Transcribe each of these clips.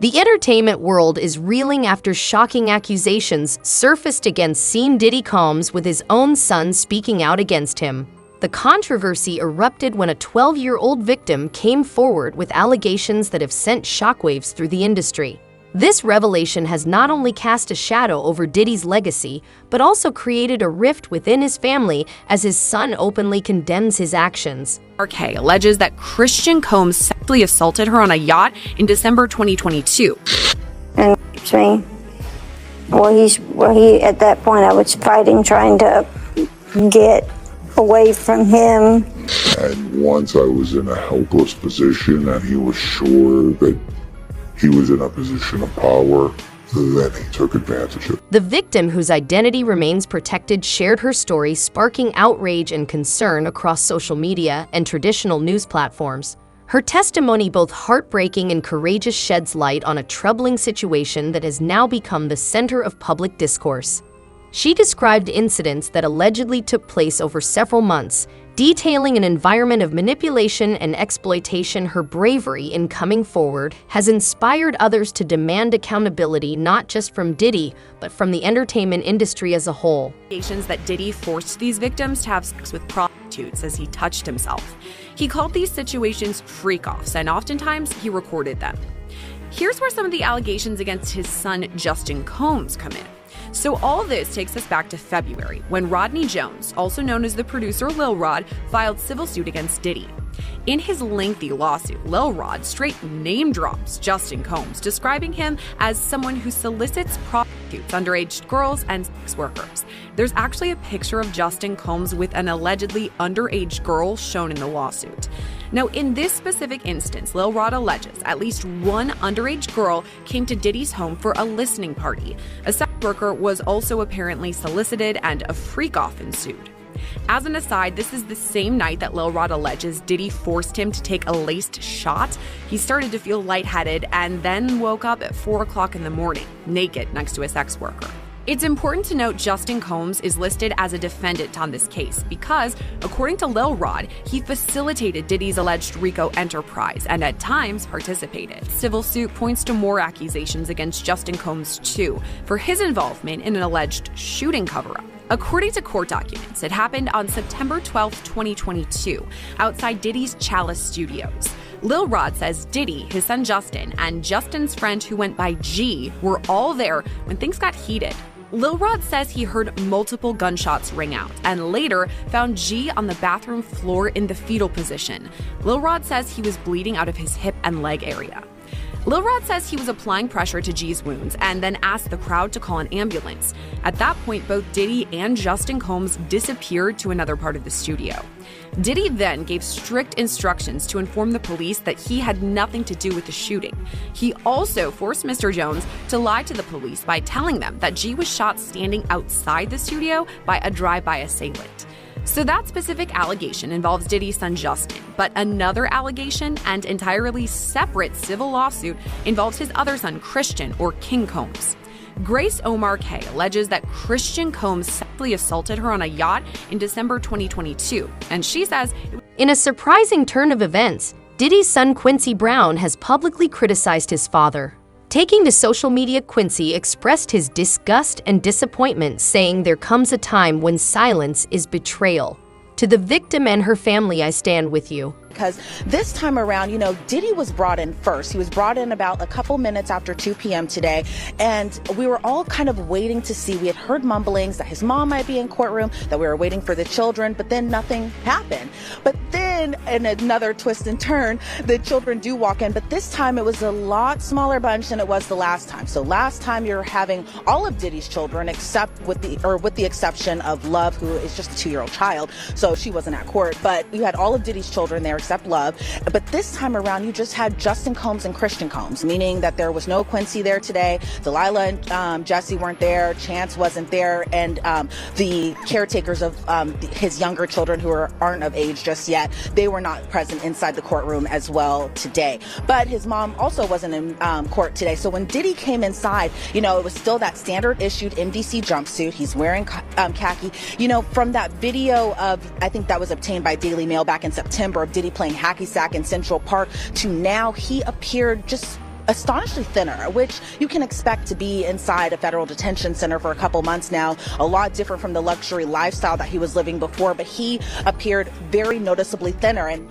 The entertainment world is reeling after shocking accusations surfaced against scene Diddy Combs, with his own son speaking out against him. The controversy erupted when a 12-year-old victim came forward with allegations that have sent shockwaves through the industry. This revelation has not only cast a shadow over Diddy's legacy, but also created a rift within his family as his son openly condemns his actions. RK alleges that Christian Combs sexually assaulted her on a yacht in December 2022. And me. He at that point I was fighting, trying to get away from him. And once I was in a helpless position and he was sure that he was in a position of power, then he took advantage of it. The victim, whose identity remains protected, shared her story, sparking outrage and concern across social media and traditional news platforms. Her testimony, both heartbreaking and courageous, sheds light on a troubling situation that has now become the center of public discourse. She described incidents that allegedly took place over several months, detailing an environment of manipulation and exploitation. Her bravery in coming forward has inspired others to demand accountability, not just from Diddy, but from the entertainment industry as a whole. Allegations that Diddy forced these victims to have sex with prostitutes as he touched himself. He called these situations freak-offs, and oftentimes he recorded them. Here's where some of the allegations against his son Justin Combs come in. So all this takes us back to February, when Rodney Jones, also known as the producer Lil Rod, filed civil suit against Diddy. In his lengthy lawsuit, Lil Rod straight name drops Justin Combs, describing him as someone who solicits prostitutes, underage girls, and sex workers. There's actually a picture of Justin Combs with an allegedly underage girl shown in the lawsuit. Now, in this specific instance, Lil Rod alleges at least one underage girl came to Diddy's home for a listening party. A sex worker was also apparently solicited, and a freak-off ensued. As an aside, this is the same night that Lil Rod alleges Diddy forced him to take a laced shot. He started to feel lightheaded and then woke up at 4 o'clock in the morning, naked next to a sex worker. It's important to note Justin Combs is listed as a defendant on this case because, according to Lil Rod, he facilitated Diddy's alleged RICO enterprise and at times participated. Civil suit points to more accusations against Justin Combs too, for his involvement in an alleged shooting cover-up. According to court documents, it happened on September 12, 2022, outside Diddy's Chalice Studios. Lil Rod says Diddy, his son Justin, and Justin's friend who went by G were all there when things got heated. Lil Rod says he heard multiple gunshots ring out and later found G on the bathroom floor in the fetal position. Lil Rod says he was bleeding out of his hip and leg area. Lil Rod says he was applying pressure to G's wounds and then asked the crowd to call an ambulance. At that point, both Diddy and Justin Combs disappeared to another part of the studio. Diddy then gave strict instructions to inform the police that he had nothing to do with the shooting. He also forced Mr. Jones to lie to the police by telling them that G was shot standing outside the studio by a drive-by assailant. So that specific allegation involves Diddy's son Justin, but another allegation and entirely separate civil lawsuit involves his other son Christian, or King Combs. Grace Omar K alleges that Christian Combs sexually assaulted her on a yacht in December 2022, and she says, in a surprising turn of events, Diddy's son Quincy Brown has publicly criticized his father. Taking to social media, Quincy expressed his disgust and disappointment, saying there comes a time when silence is betrayal. To the victim and her family, I stand with you. Because this time around, Diddy was brought in first. He was brought in about a couple minutes after 2 p.m. today, and we were all kind of waiting to see. We had heard mumblings that his mom might be in courtroom, that we were waiting for the children, but then nothing happened. But then, in another twist and turn, the children do walk in, but this time it was a lot smaller bunch than it was the last time. So last time you're having all of Diddy's children, except with the exception of Love, who is just a 2-year-old child, so she wasn't at court, but you had all of Diddy's children there except Love. But this time around, you just had Justin Combs and Christian Combs, meaning that there was no Quincy there today. Delilah and Jesse weren't there. Chance wasn't there. And the caretakers of his younger children who aren't of age just yet, they were not present inside the courtroom as well today. But his mom also wasn't in court today. So when Diddy came inside, it was still that standard issued MDC jumpsuit. He's wearing khaki. From that video of, I think that was obtained by Daily Mail back in September, of Diddy playing hacky sack in Central Park, to now he appeared just astonishingly thinner, which you can expect to be inside a federal detention center for a couple months now. A lot different from the luxury lifestyle that he was living before, but he appeared very noticeably thinner. And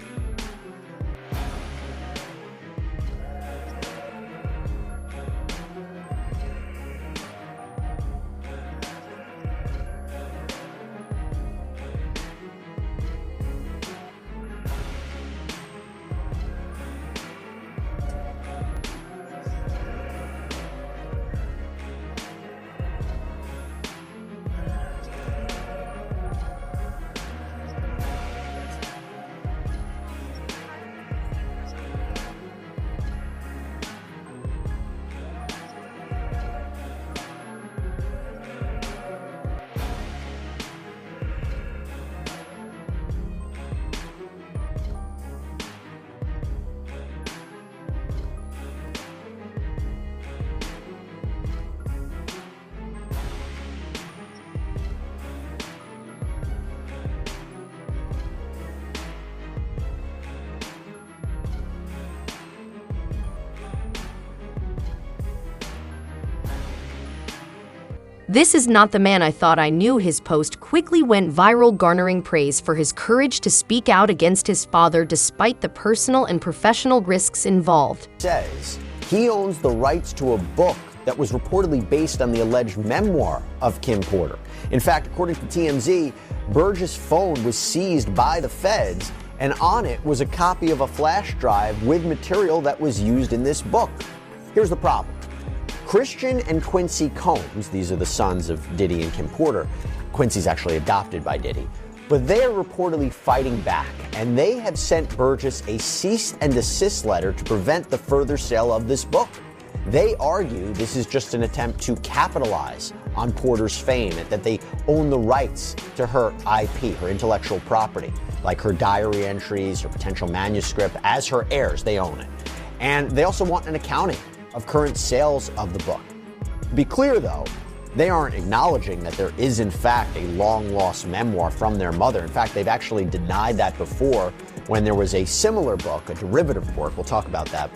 "This is not the man I thought I knew." His post quickly went viral, garnering praise for his courage to speak out against his father despite the personal and professional risks involved. Says he owns the rights to a book that was reportedly based on the alleged memoir of Kim Porter. In fact, according to TMZ, Burgess' phone was seized by the feds, and on it was a copy of a flash drive with material that was used in this book. Here's the problem. Christian and Quincy Combs, these are the sons of Diddy and Kim Porter. Quincy's actually adopted by Diddy. But they are reportedly fighting back, and they have sent Burgess a cease and desist letter to prevent the further sale of this book. They argue this is just an attempt to capitalize on Porter's fame, and that they own the rights to her IP, her intellectual property, like her diary entries, her potential manuscript. As her heirs, they own it. And they also want an accounting of current sales of the book. To be clear, though, they aren't acknowledging that there is, in fact, a long-lost memoir from their mother. In fact, they've actually denied that before when there was a similar book, a derivative work, we'll talk about that,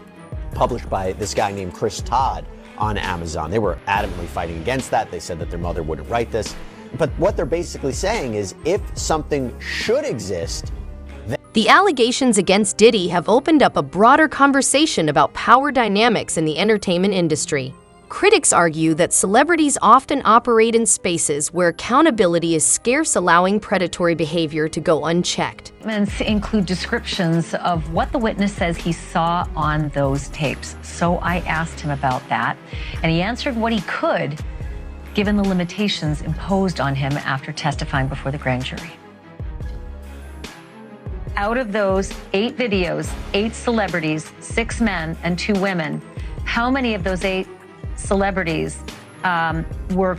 published by this guy named Chris Todd on Amazon. They were adamantly fighting against that. They said that their mother wouldn't write this. But what they're basically saying is if something should exist, The allegations against Diddy have opened up a broader conversation about power dynamics in the entertainment industry. Critics argue that celebrities often operate in spaces where accountability is scarce, allowing predatory behavior to go unchecked. Include descriptions of what the witness says he saw on those tapes. So I asked him about that, and he answered what he could, given the limitations imposed on him after testifying before the grand jury. Out of those 8 videos, 8 celebrities, 6 men and 2 women, how many of those 8 celebrities were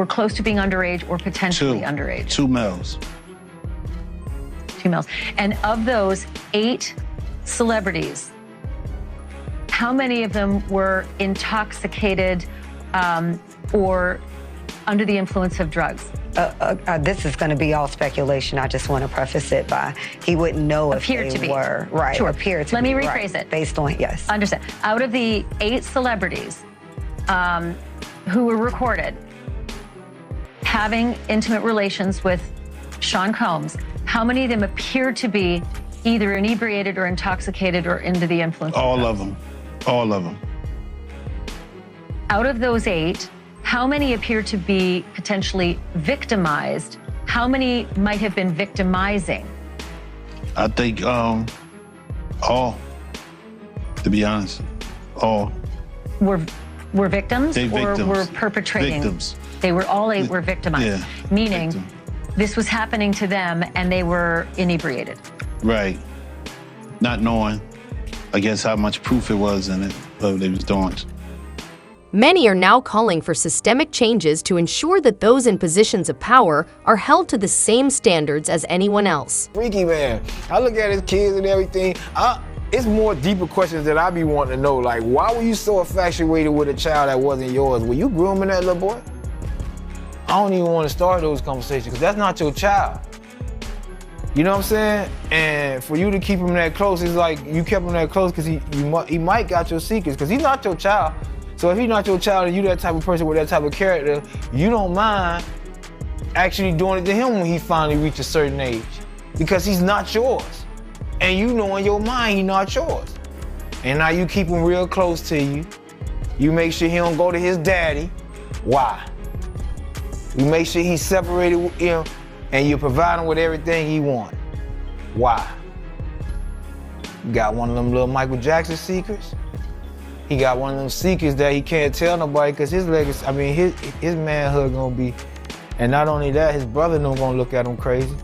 close to being underage or potentially underage? 2 males. 2 males. And of those 8 celebrities, how many of them were intoxicated or under the influence of drugs? This is going to be all speculation. I just want to preface it by he wouldn't know if they were. Right. Sure. Appear to Let be. me rephrase it. Based on, yes. Understand. Out of the 8 celebrities who were recorded having intimate relations with Sean Combs, how many of them appeared to be either inebriated or intoxicated or under the influence? All of them. All of them. Out of those 8, how many appear to be potentially victimized? How many might have been victimizing? I think all, to be honest, all. Were victims They or victims. were perpetrating? Victims. They were all 8 were victimized, Yeah, meaning victim. this was happening to them and they were inebriated. Right. Not knowing, I guess, how much proof it was in it, what they was doing. Many are now calling for systemic changes to ensure that those in positions of power are held to the same standards as anyone else. Freaky man. I look at his kids and everything. It's more deeper questions that I be wanting to know. Like, why were you so infatuated with a child that wasn't yours? Were you grooming that little boy? I don't even want to start those conversations because that's not your child. You know what I'm saying? And for you to keep him that close, it's like you kept him that close because he might got your secrets, because he's not your child. So if he's not your child and you that type of person with that type of character, you don't mind actually doing it to him when he finally reaches a certain age, because he's not yours. And you know in your mind he's not yours. And now you keep him real close to you. You make sure he don't go to his daddy. Why? You make sure he's separated with him, and you provide him with everything he wants. Why? You got one of them little Michael Jackson secrets? He got one of them secrets that he can't tell nobody, because his legacy, I mean, his manhood gonna be, and not only that, his brother no gonna look at him crazy.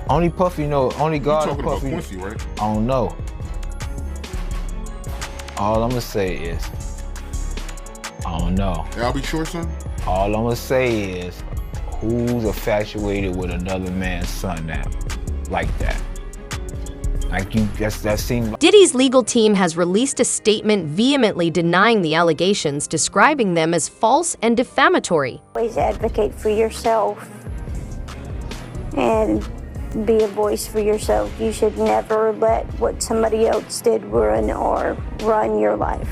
Only Puffy know, only God and Puffy. You're talking about Quincy, right? I don't know. All I'm gonna say is, I don't know. Yeah, I'll be sure, son. All I'm gonna say is, who's infatuated with another man's son now, like that? Like that seems like... Diddy's legal team has released a statement vehemently denying the allegations, describing them as false and defamatory. Always advocate for yourself and be a voice for yourself. You should never let what somebody else did ruin or run your life.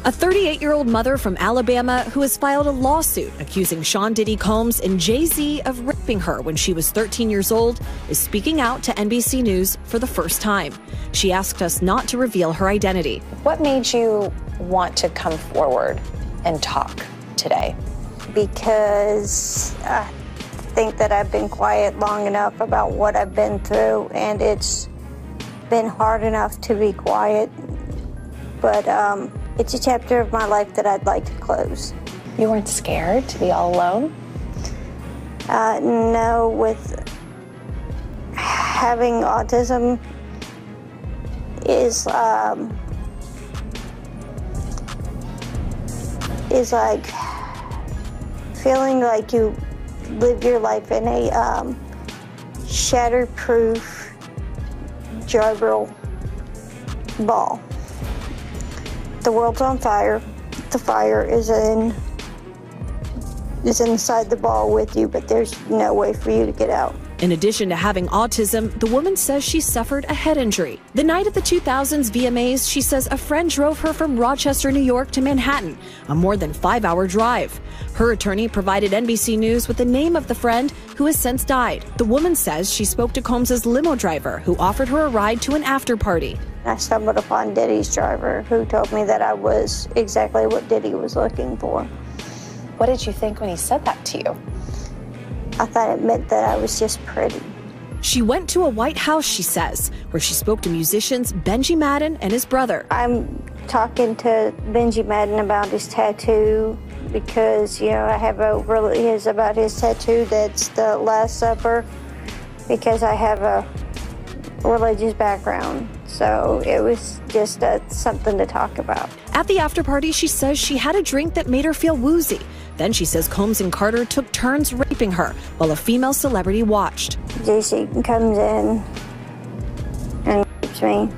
A 38-year-old mother from Alabama who has filed a lawsuit accusing Sean Diddy Combs and Jay-Z of raping her when she was 13 years old is speaking out to NBC News for the first time. She asked us not to reveal her identity. What made you want to come forward and talk today? Because I think that I've been quiet long enough about what I've been through, and it's been hard enough to be quiet, but it's a chapter of my life that I'd like to close. You weren't scared to be all alone? No, with having autism is like feeling like you live your life in a shatterproof gerbil ball. The world's on fire. The fire is inside the ball with you, but there's no way for you to get out. In addition to having autism, the woman says she suffered a head injury. The night of the 2000s VMAs, she says a friend drove her from Rochester, New York to Manhattan, a more than 5-hour drive. Her attorney provided NBC News with the name of the friend who has since died. The woman says she spoke to Combs' limo driver, who offered her a ride to an after party. I stumbled upon Diddy's driver, who told me that I was exactly what Diddy was looking for. What did you think when he said that to you? I thought it meant that I was just pretty. She went to a White House, she says, where she spoke to musicians Benji Madden and his brother. I'm talking to Benji Madden about his tattoo because, you know, I have about his tattoo that's the Last Supper, because I have a religious background. So it was just something to talk about. At the after party, she says she had a drink that made her feel woozy. Then she says Combs and Carter took turns raping her while a female celebrity watched. JC comes in and rapes me.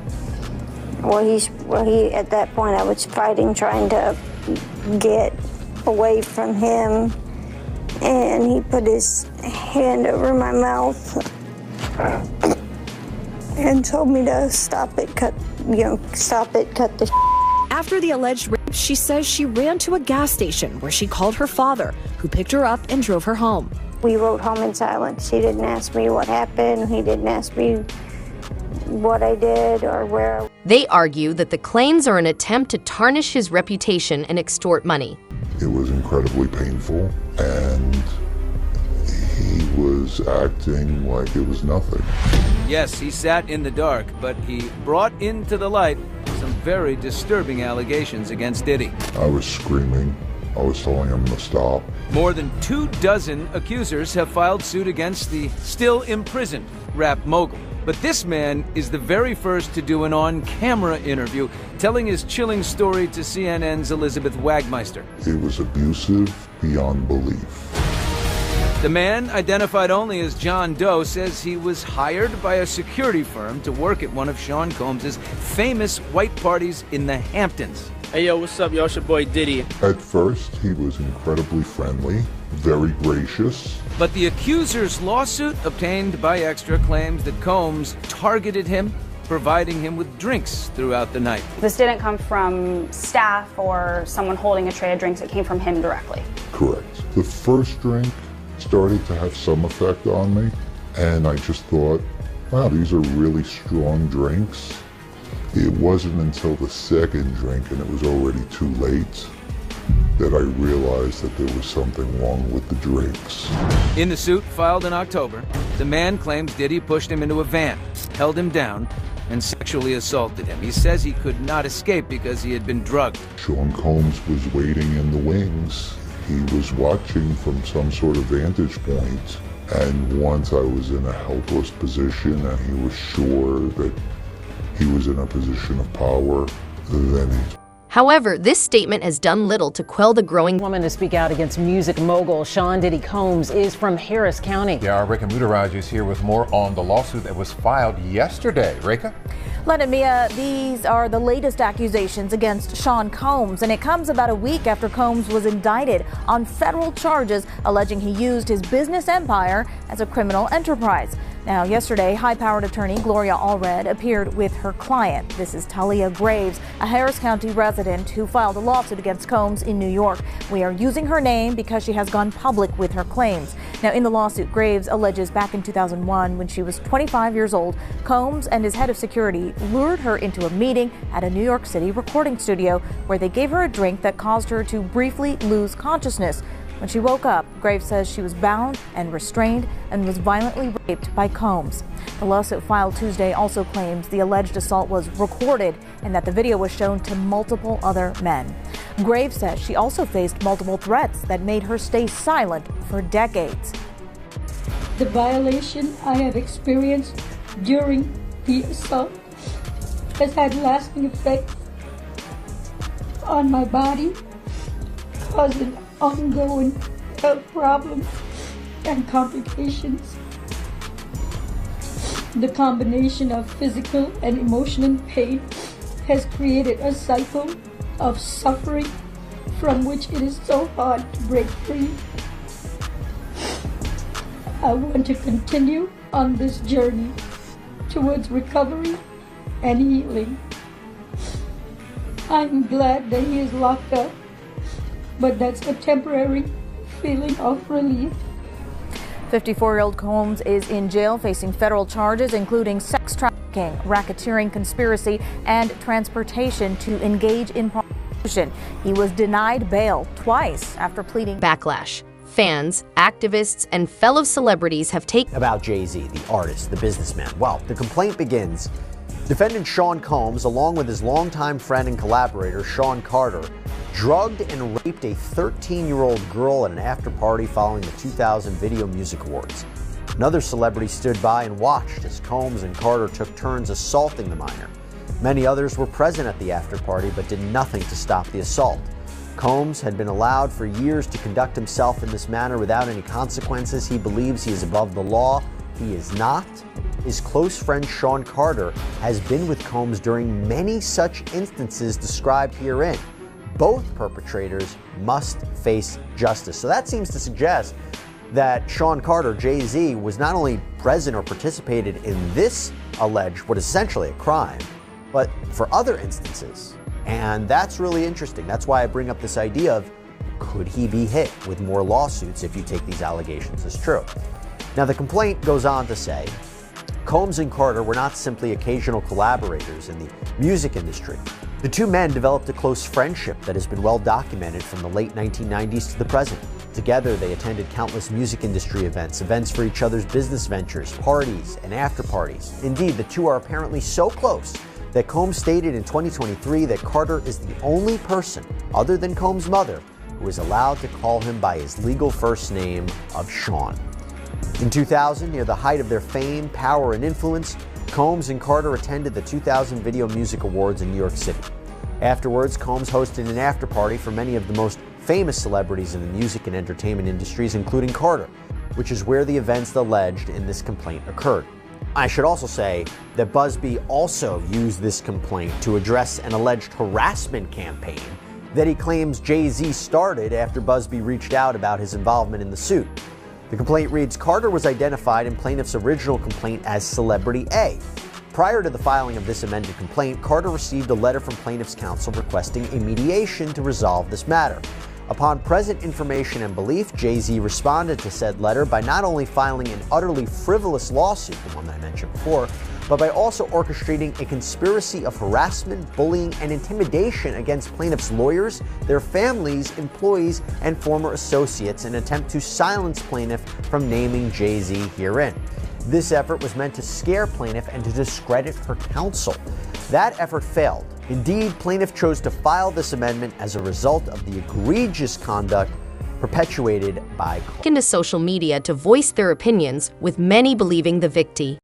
Well, at that point I was fighting, trying to get away from him, and he put his hand over my mouth and told me to stop it, cut the After the alleged rape, she says she ran to a gas station where she called her father, who picked her up and drove her home. We rode home in silence. He didn't ask me what happened. He didn't ask me what I did or where. They argue that the claims are an attempt to tarnish his reputation and extort money. It was incredibly painful, and he was acting like it was nothing. Yes, he sat in the dark, but he brought into the light some very disturbing allegations against Diddy. I was screaming. I was telling him to stop. More than 24 accusers have filed suit against the still imprisoned rap mogul. But this man is the very first to do an on-camera interview, telling his chilling story to CNN's Elizabeth Wagmeister. It was abusive beyond belief. The man, identified only as John Doe, says he was hired by a security firm to work at one of Sean Combs' famous white parties in the Hamptons. Hey, yo, what's up, y'all? It's your boy Diddy. At first, he was incredibly friendly. very gracious. But the accuser's lawsuit, obtained by Extra, claims that Combs targeted him, providing him with drinks throughout the night. This didn't come from staff or someone holding a tray of drinks. It came from him directly. Correct. The first drink started to have some effect on me, and I just thought, wow, these are really strong drinks. It wasn't until the second drink, and it was already too late, that I realized that there was something wrong with the drinks. In the suit filed in October, the man claims Diddy pushed him into a van, held him down, and sexually assaulted him. He says he could not escape because he had been drugged. Sean Combs was waiting in the wings. He was watching from some sort of vantage point. And once I was in a helpless position and he was sure that he was in a position of power, then he... However, this statement has done little to quell the growing woman to speak out against music mogul Sean Diddy Combs is from Harris County. Yeah, our Reka Mudaraj is here with more on the lawsuit that was filed yesterday. Reka? Len and Mia, these are the latest accusations against Sean Combs, and it comes about a week after Combs was indicted on federal charges alleging he used his business empire as a criminal enterprise. Now, yesterday, high-powered attorney Gloria Allred appeared with her client. This is Talia Graves, a Harris County resident who filed a lawsuit against Combs in New York. We are using her name because she has gone public with her claims. Now, in the lawsuit, Graves alleges back in 2001, when she was 25 years old, Combs and his head of security lured her into a meeting at a New York City recording studio where they gave her a drink that caused her to briefly lose consciousness. When she woke up, Graves says she was bound and restrained and was violently raped by Combs. The lawsuit filed Tuesday also claims the alleged assault was recorded and that the video was shown to multiple other men. Graves says she also faced multiple threats that made her stay silent for decades. The violation I have experienced during the assault has had lasting effects on my body, causing ongoing health problems and complications. The combination of physical and emotional pain has created a cycle of suffering from which it is so hard to break free. I want to continue on this journey towards recovery and healing. I'm glad that he is locked up, but that's a temporary feeling of relief. 54-year-old Combs is in jail facing federal charges including sex trafficking, racketeering, conspiracy, and transportation to engage in prostitution. He was denied bail twice after pleading. Backlash. Fans, activists, and fellow celebrities have taken about Jay-Z, the artist, the businessman. Well, the complaint begins. Defendant Sean Combs, along with his longtime friend and collaborator, Sean Carter, drugged and raped a 13-year-old girl at an after-party following the 2000 Video Music Awards. Another celebrity stood by and watched as Combs and Carter took turns assaulting the minor. Many others were present at the after-party but did nothing to stop the assault. Combs had been allowed for years to conduct himself in this manner without any consequences. He believes he is above the law. He is not. His close friend Sean Carter has been with Combs during many such instances described herein. Both perpetrators must face justice. So that seems to suggest that Sean Carter, Jay-Z, was not only present or participated in this alleged, what is essentially a crime, but for other instances. And that's really interesting. That's why I bring up this idea of, could he be hit with more lawsuits if you take these allegations as true? Now, the complaint goes on to say, Combs and Carter were not simply occasional collaborators in the music industry. The two men developed a close friendship that has been well documented from the late 1990s to the present. Together, they attended countless music industry events, events for each other's business ventures, parties, and after parties. Indeed, the two are apparently so close that Combs stated in 2023 that Carter is the only person, other than Combs' mother, who is allowed to call him by his legal first name of Sean. In 2000, near the height of their fame, power, and influence, Combs and Carter attended the 2000 Video Music Awards in New York City. Afterwards, Combs hosted an after-party for many of the most famous celebrities in the music and entertainment industries, including Carter, which is where the events alleged in this complaint occurred. I should also say that Busby also used this complaint to address an alleged harassment campaign that he claims Jay-Z started after Busby reached out about his involvement in the suit. The complaint reads, Carter was identified in plaintiff's original complaint as Celebrity A. Prior to the filing of this amended complaint, Carter received a letter from plaintiff's counsel requesting a mediation to resolve this matter. Upon present information and belief, Jay-Z responded to said letter by not only filing an utterly frivolous lawsuit, the one that I mentioned before, but by also orchestrating a conspiracy of harassment, bullying, and intimidation against plaintiffs' lawyers, their families, employees, and former associates in an attempt to silence plaintiff from naming Jay-Z herein. This effort was meant to scare plaintiff and to discredit her counsel. That effort failed. Indeed, plaintiff chose to file this amendment as a result of the egregious conduct perpetuated by into social media to voice their opinions, with many believing the victim.